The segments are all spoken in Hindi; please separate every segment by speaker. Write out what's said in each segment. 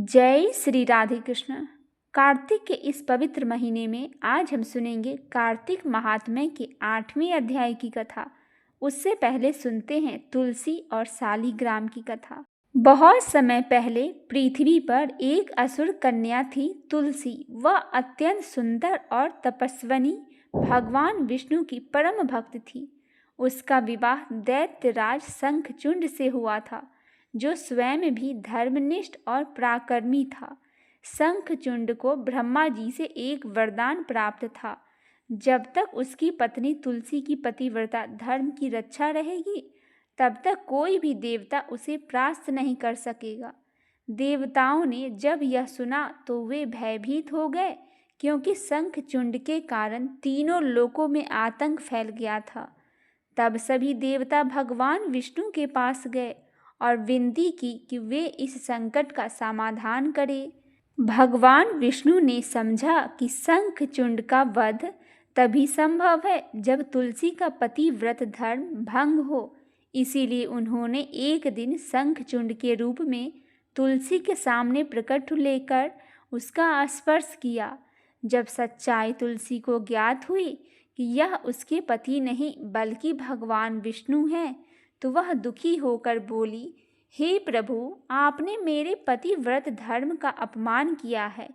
Speaker 1: जय श्री राधे कृष्ण। कार्तिक के इस पवित्र महीने में आज हम सुनेंगे कार्तिक महात्म्य के 8वें अध्याय की कथा। उससे पहले सुनते हैं तुलसी और शालिग्राम की कथा। बहुत समय पहले पृथ्वी पर एक असुर कन्या थी तुलसी। वह अत्यंत सुंदर और तपस्विनी भगवान विष्णु की परम भक्त थी। उसका विवाह दैत्यराज शंखचूंड से हुआ था, जो स्वयं भी धर्मनिष्ठ और पराक्रमी था। शंखचूंड को ब्रह्मा जी से एक वरदान प्राप्त था। जब तक उसकी पत्नी तुलसी की पतिव्रता धर्म की रक्षा रहेगी, तब तक कोई भी देवता उसे परास्त नहीं कर सकेगा। देवताओं ने जब यह सुना तो वे भयभीत हो गए, क्योंकि शंखचूंड के कारण तीनों लोकों में आतंक फैल गया था। तब सभी देवता भगवान विष्णु के पास गए और विनती की कि वे इस संकट का समाधान करें। भगवान विष्णु ने समझा कि शंखचूंड का वध तभी संभव है जब तुलसी का पतिव्रत धर्म भंग हो। इसीलिए उन्होंने एक दिन शंखचूंड के रूप में तुलसी के सामने प्रकट लेकर उसका स्पर्श किया। जब सच्चाई तुलसी को ज्ञात हुई कि यह उसके पति नहीं बल्कि भगवान विष्णु हैं, तो वह दुखी होकर बोली, हे प्रभु, आपने मेरे पतिव्रत धर्म का अपमान किया है।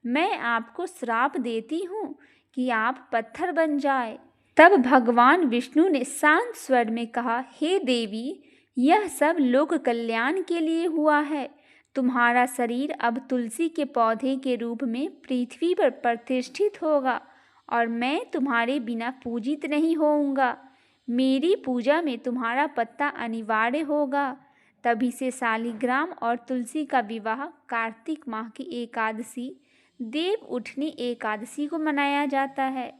Speaker 1: मैं आपको श्राप देती हूँ कि आप पत्थर बन जाए। तब भगवान विष्णु ने शांत स्वर में कहा, हे देवी, यह सब लोक कल्याण के लिए हुआ है। तुम्हारा शरीर अब तुलसी के पौधे के रूप में पृथ्वी पर प्रतिष्ठित होगा और मैं तुम्हारे बिना पूजित नहीं होऊंगा। मेरी पूजा में तुम्हारा पत्ता अनिवार्य होगा। तभी से शालिग्राम और तुलसी का विवाह कार्तिक माह की एकादशी देव उठनी एकादशी को मनाया जाता है।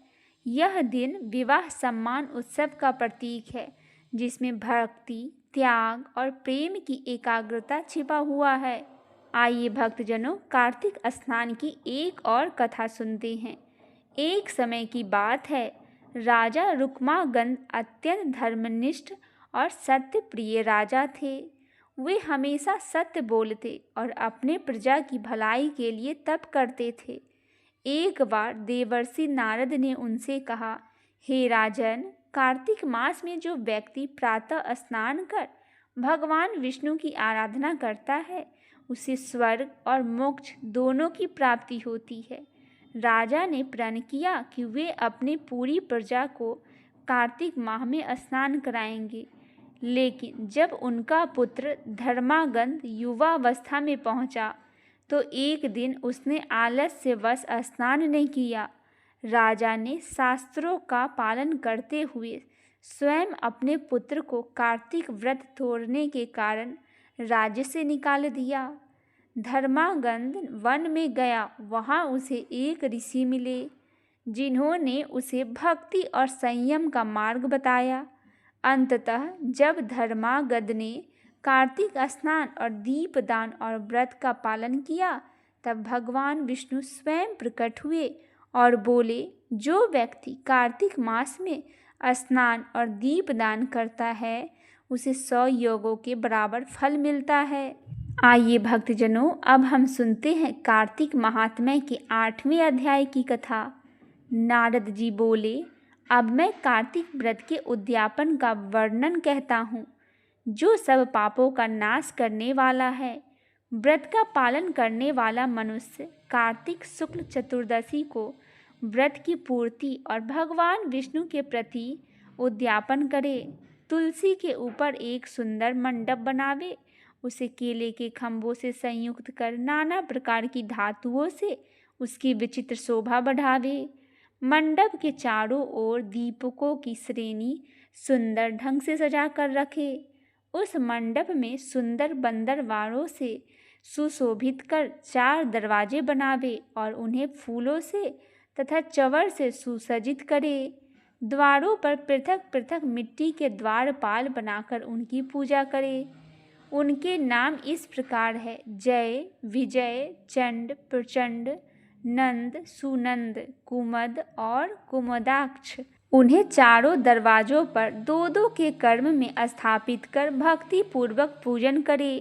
Speaker 1: यह दिन विवाह सम्मान उत्सव का प्रतीक है, जिसमें भक्ति, त्याग और प्रेम की एकाग्रता छिपा हुआ है। आइए भक्तजनों, कार्तिक स्नान की एक और कथा सुनते हैं। एक समय की बात है, राजा रुक्मागंध अत्यंत धर्मनिष्ठ और सत्य प्रिय राजा थे। वे हमेशा सत्य बोलते और अपने प्रजा की भलाई के लिए तप करते थे। एक बार देवर्षि नारद ने उनसे कहा, हे राजन, कार्तिक मास में जो व्यक्ति प्रातः स्नान कर भगवान विष्णु की आराधना करता है, उसे स्वर्ग और मोक्ष दोनों की प्राप्ति होती है। राजा ने प्रण किया कि वे अपनी पूरी प्रजा को कार्तिक माह में स्नान कराएंगे। लेकिन जब उनका पुत्र धर्मागंध युवावस्था में पहुंचा, तो एक दिन उसने आलस से वश स्नान नहीं किया। राजा ने शास्त्रों का पालन करते हुए स्वयं अपने पुत्र को कार्तिक व्रत तोड़ने के कारण राज्य से निकाल दिया। धर्मागंध वन में गया। वहाँ उसे एक ऋषि मिले, जिन्होंने उसे भक्ति और संयम का मार्ग बताया। अंततः जब धर्मागंध ने कार्तिक स्नान और दीपदान और व्रत का पालन किया, तब भगवान विष्णु स्वयं प्रकट हुए और बोले, जो व्यक्ति कार्तिक मास में स्नान और दीपदान करता है, उसे 100 योगों के बराबर फल मिलता है। आइए भक्तजनों, अब हम सुनते हैं कार्तिक महात्म्य के 8वें अध्याय की कथा। नारद जी बोले, अब मैं कार्तिक व्रत के उद्यापन का वर्णन कहता हूँ, जो सब पापों का नाश करने वाला है। व्रत का पालन करने वाला मनुष्य कार्तिक शुक्ल चतुर्दशी को व्रत की पूर्ति और भगवान विष्णु के प्रति उद्यापन करे। तुलसी के ऊपर एक सुंदर मंडप बनावे, उसे केले के खंभों से संयुक्त कर नाना प्रकार की धातुओं से उसकी विचित्र शोभा बढ़ावे। मंडप के चारों ओर दीपकों की श्रेणी सुंदर ढंग से सजा कर रखे। उस मंडप में सुंदर बंदरवारों से सुशोभित कर 4 दरवाजे बनावे और उन्हें फूलों से तथा चवर से सुसज्जित करे। द्वारों पर पृथक पृथक मिट्टी के द्वारपाल बनाकर उनकी पूजा करे। उनके नाम इस प्रकार है, जय, विजय, चंड, प्रचंड, नंद, सुनंद, कुमद और कुमदाक्ष। उन्हें चारों दरवाजों पर 2-2 के क्रम में स्थापित कर भक्ति पूर्वक पूजन करे।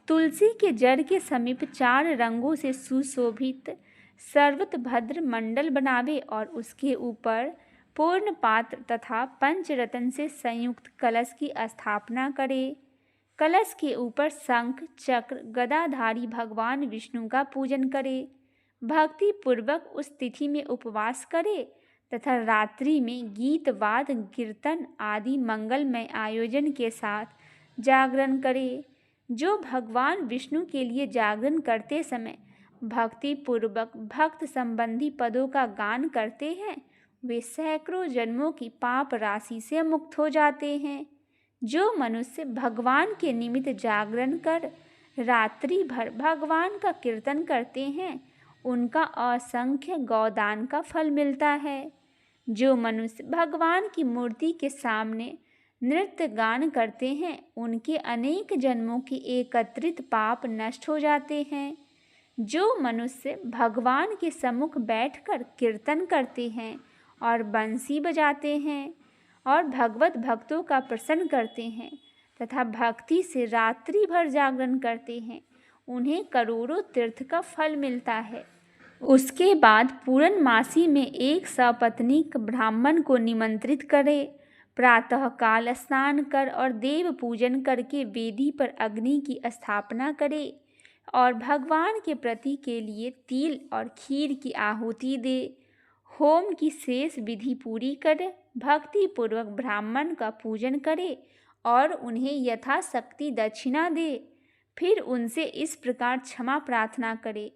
Speaker 1: तुलसी के जड़ के समीप 4 रंगों से सुशोभित सर्वतभद्र मंडल बनावे और उसके ऊपर पूर्ण पात्र तथा पंचरत्न से संयुक्त कलश की स्थापना करे। कलश के ऊपर शंख चक्र गदाधारी भगवान विष्णु का पूजन करे। भक्ति पूर्वक उस तिथि में उपवास करे तथा रात्रि में गीत वाद कीर्तन आदि मंगलमय आयोजन के साथ जागरण करे। जो भगवान विष्णु के लिए जागरण करते समय भक्ति पूर्वक भक्त संबंधी पदों का गान करते हैं, वे सैकड़ों जन्मों की पाप राशि से मुक्त हो जाते हैं। जो मनुष्य भगवान के निमित्त जागरण कर रात्रि भर भगवान का कीर्तन करते हैं, उनका असंख्य गौदान का फल मिलता है। जो मनुष्य भगवान की मूर्ति के सामने नृत्य गान करते हैं, उनके अनेक जन्मों के एकत्रित पाप नष्ट हो जाते हैं। जो मनुष्य भगवान के सम्मुख बैठकर कीर्तन करते हैं और बंसी बजाते हैं और भगवत भक्तों का प्रसन्न करते हैं तथा भक्ति से रात्रि भर जागरण करते हैं, उन्हें करोड़ों तीर्थ का फल मिलता है। उसके बाद पूर्णमासी में एक सपत्नीक ब्राह्मण को निमंत्रित करे। प्रातःकाल स्नान कर और देव पूजन करके वेदी पर अग्नि की स्थापना करे और भगवान के प्रति के लिए तिल और खीर की आहुति दे। होम की शेष विधि पूरी कर भक्ति पूर्वक ब्राह्मण का पूजन करे और उन्हें यथाशक्ति दक्षिणा दे। फिर उनसे इस प्रकार क्षमा प्रार्थना करे,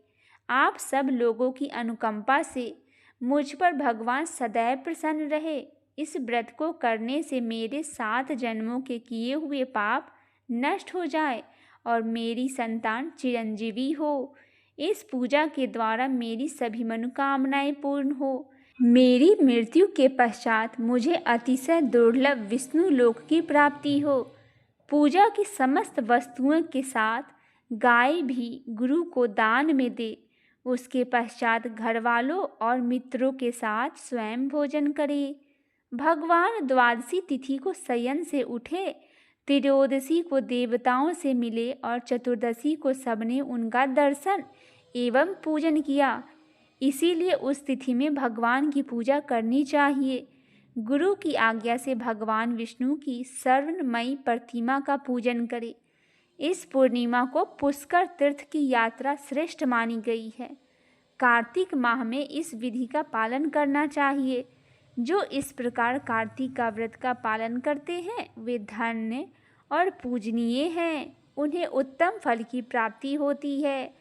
Speaker 1: आप सब लोगों की अनुकंपा से मुझ पर भगवान सदैव प्रसन्न रहे। इस व्रत को करने से मेरे 7 जन्मों के किए हुए पाप नष्ट हो जाए और मेरी संतान चिरंजीवी हो। इस पूजा के द्वारा मेरी सभी मनोकामनाएं पूर्ण हो। मेरी मृत्यु के पश्चात मुझे अतिशय दुर्लभ विष्णु लोक की प्राप्ति हो। पूजा की समस्त वस्तुओं के साथ गाय भी गुरु को दान में दे। उसके पश्चात घर वालों और मित्रों के साथ स्वयं भोजन करे। भगवान द्वादशी तिथि को शयन से उठे, त्रयोदशी को देवताओं से मिले और चतुर्दशी को सबने उनका दर्शन एवं पूजन किया। इसीलिए उस तिथि में भगवान की पूजा करनी चाहिए। गुरु की आज्ञा से भगवान विष्णु की स्वर्णमयी प्रतिमा का पूजन करें। इस पूर्णिमा को पुष्कर तीर्थ की यात्रा श्रेष्ठ मानी गई है। कार्तिक माह में इस विधि का पालन करना चाहिए। जो इस प्रकार कार्तिक का व्रत का पालन करते हैं, वे धन्य और पूजनीय हैं। उन्हें उत्तम फल की प्राप्ति होती है।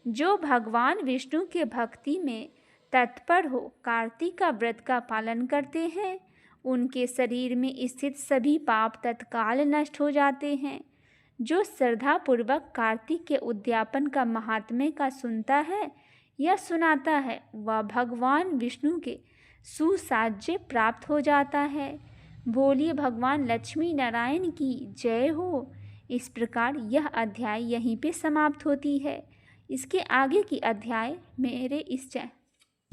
Speaker 1: जो भगवान विष्णु के भक्ति में तत्पर हो कार्तिक का व्रत का पालन करते हैं, उनके शरीर में स्थित सभी पाप तत्काल नष्ट हो जाते हैं। जो श्रद्धापूर्वक कार्तिक के उद्यापन का महात्म्य का सुनता है या सुनाता है, वह भगवान विष्णु के सुसाज्य प्राप्त हो जाता है। बोलिए भगवान लक्ष्मी नारायण की जय हो। इस प्रकार यह अध्याय यहीं पे समाप्त होती है। इसके आगे की अध्याय मेरे इस चैनल